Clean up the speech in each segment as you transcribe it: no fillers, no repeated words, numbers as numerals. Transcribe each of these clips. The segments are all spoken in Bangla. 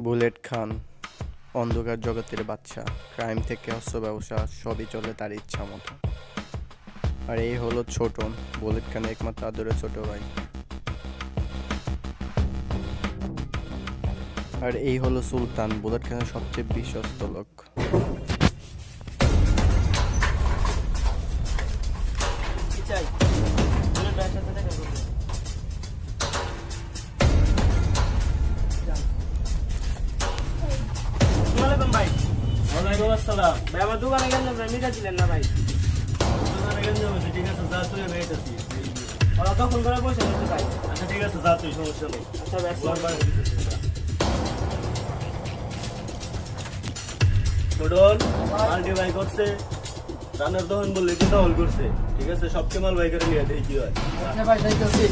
বুলেট খান অন্ধকার জগতের বাদশা, ক্রাইম থেকে অস্ত্র ব্যবসা সবই চলে তার ইচ্ছা মতো। আর এই হলো ছোটন, বুলেট খানের একমাত্র আদরের ছোট ভাই। আর এই হলো সুলতান, বুলেট খানের সবচেয়ে বিশ্বস্ত লোক। আমার দোকানে গেলাম না, মিটা ছিলেন না ভাই। ঠিক আছে যা তুই আমি আইতাছি। ওরা তখন করে পয়সা দিতে ভাই। আচ্ছা ঠিক আছে যা তুই, সমস্যা নেই। আচ্ছা ভাই, ছোটন মাল ডিভাই করছে, রানের দহন বললে কি দহল করছে। ঠিক আছে সবচেয়ে মাল ভাই করে নিয়ে দেখি কি হয়। আচ্ছা ভাই, যাইতেছি।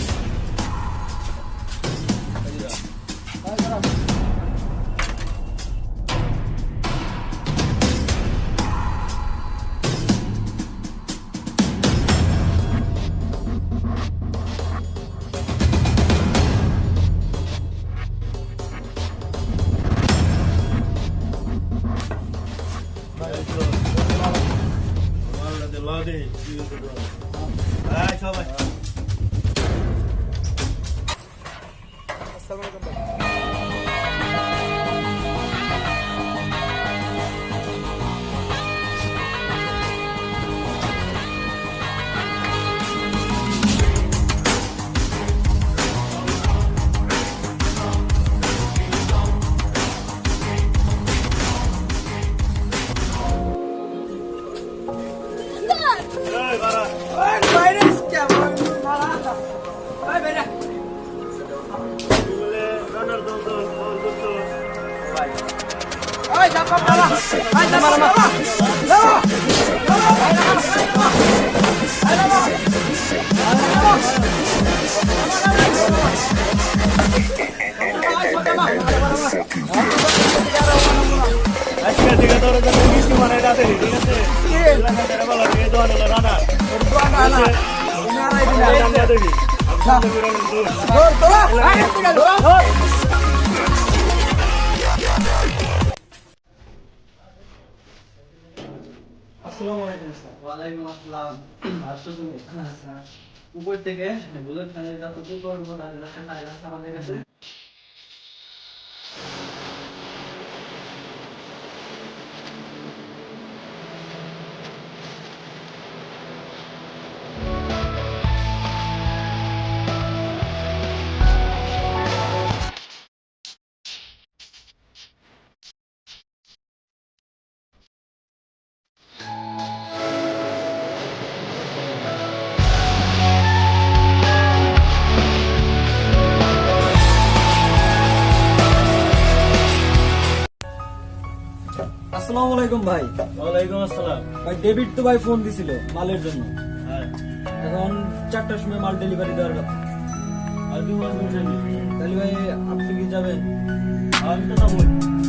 সবাই উপর থেকে বুলেট খানের যত দূর করবো তাদের রাস্তা আমাদের কাছে। আসসালামু আলাইকুম ভাই। ওয়ালাইকুম আসসালাম। ভাই ডেভিড তো ভাই ফোন দিছিল মালের জন্য। হ্যাঁ এখন 4টার সময় মাল ডেলিভারি দেওয়ার কথা। আর তুই মাল নিয়ে যাবি? তাহলে ভাই আপনি কি যাবেন? আমি তো যাবো।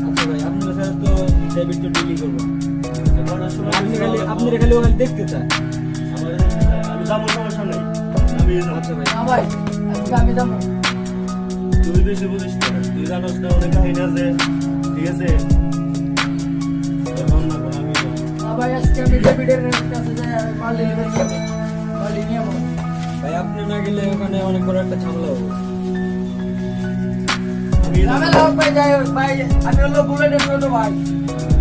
আচ্ছা ভাই আপনার সাথে তো ডেভিড তো ডিলি করবো। কটার সময় আপনি খালি ওখানে দেখতে চান। আমি যাবো, সমস্যা নেই। আমি যাবো। আচ্ছা ভাই ভাই, আজকে আমি যাবো। তুই বেশি বুঝিস না, তুই জানোস না অনেক কাহিনী আছে। ঠিক আছে এখন না আমি যাবো। ভাই, আজকে আমি ডেভিডের কাছে যাই, মাল ডেলিভারি করবো। মাল নিয়ে যাবো। ভাই আপনি না গেলে ওখানে অনেক বড় একটা ঝামেলা হবে। আমি যাবো। ঝামেলা হোক ভাই, যাই হোক ভাই, আমি হলো বুলেটের ছোট ভাই।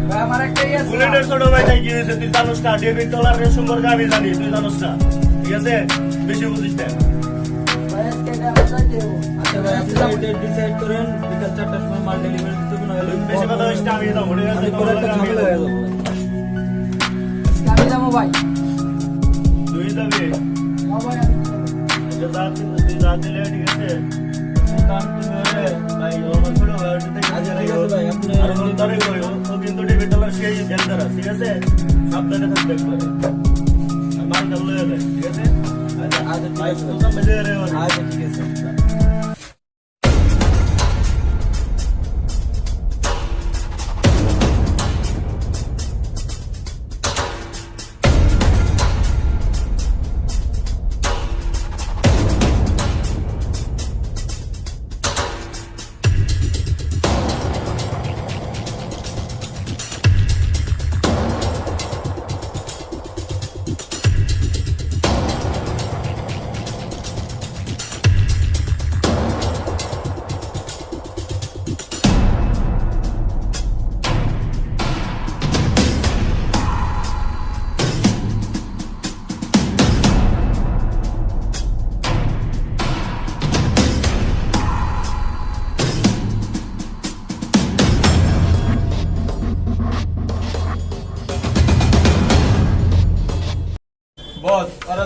ভাই আমার একটাই আছে। বুলেটের ছোট ভাই তাই কি হয়েছে তুই জানোস না? ডেভিড ডলারের সম্পর্কে আমি জানি, তুই জানোস না। ঠিক আছে বেশি বুঝিস না। ভাই, আজকে এটা আমি যাইতে হবো। আচ্ছা ভাই আপনি ডেট ডিসাইড করেন, বিকাল 4টার সময় মাল ডেলিভারি দিতে হবে, না হলে বেশি কথা হইস না, আমি যাবো। ঠিক আছে বড় একটা ঝামেলা হয়ে যাবে। আজকে আমি যাবো ভাই। তুই যাবি? হ্যাঁ ভাই, আমি যাবো। আচ্ছা যা, তুই যা দিলে ঠিক আছে। কারণ তুমি হলে ভাই আমার ছোট ভাই ওটা থেকে আচ্ছা ঠিক আছে ভাই আপনি আর ওর তারে কই, ও কিন্তু ডেভিড ডলার সেই ডেঞ্জারাস। ঠিক আছে সাবধানে থাকতে একবারে। আর মালটা লয়ে যায়। ঠিক আছে আচ্ছা ঠিক ভাই আছে তোমরা মেজে রে। আচ্ছা ঠিক আছে।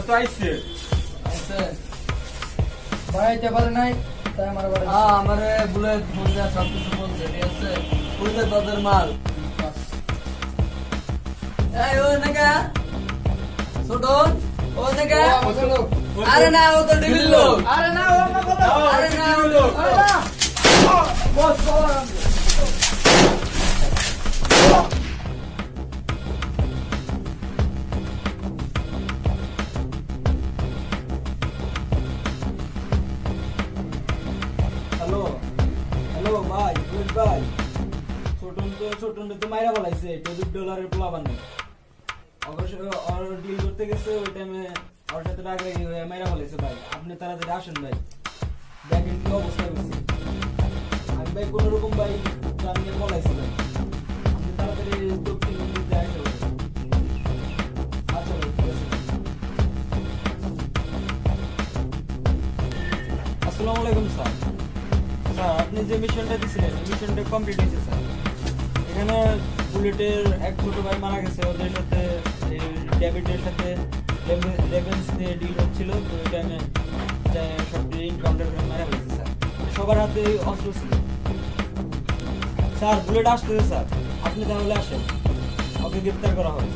তো আইছে আছে বাড়াইতে পারে নাই তাই আমার বাড়ি আমার বুলেট ফোন দেওয়া সব কিছু বলছে ঠিক আছে বুঝলে তাদের মাল এই ও নাকা ছোট ও নাকা আরে না ও তো ডিবিল লোক আরে না ও আমার বলো আরে না ও লোক আরে না বস বলো হ্যালো হ্যালো ভাই বুলেট ভাই ছোটন তো মাইরা বলাইছে $20 প্লাবান অবশ্য আর ডিল করতে গেছে ওই টাইমে ওর সাথে রাগারাগি হয়ে মাইরা বলাইছে ভাই আপনি তাড়াতাড়ি আসেন ভাই দেখেন কি অবস্থা হয়েছে আমি ভাই কোনো রকম ভাই জানিয়ে বলাইছি ভাই আপনি তাড়াতাড়ি দক্ষিণ দিতে আসেন আচ্ছা ভাই ঠিক আছে আসসালামু আলাইকুম স্যার স্যার আপনি যে মিশনটা দিছিলেন মিশনটা কমপ্লিট হয়েছে স্যার এখানে বুলেটের এক ছোট ভাই মারা গেছে ওদের সাথে ডেভিডের সাথে লেভেন্স নিয়ে ডিল হচ্ছিল তো ওই টাইমে সব ইনকাউন্টার করে মারা গেছে স্যার সবার হাতে অস্ত্র ছিল স্যার বুলেট আসতেছে স্যার আপনি তাহলে আসেন ওকে গ্রেপ্তার করা হবে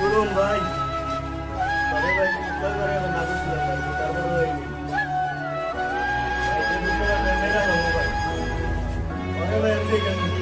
করুন ভাই আরে ভাই চিন্তা করে না বুঝলে ভাই তারপর হয়ে ভাই মেরা ভাই আরে ভাই এমনি কেন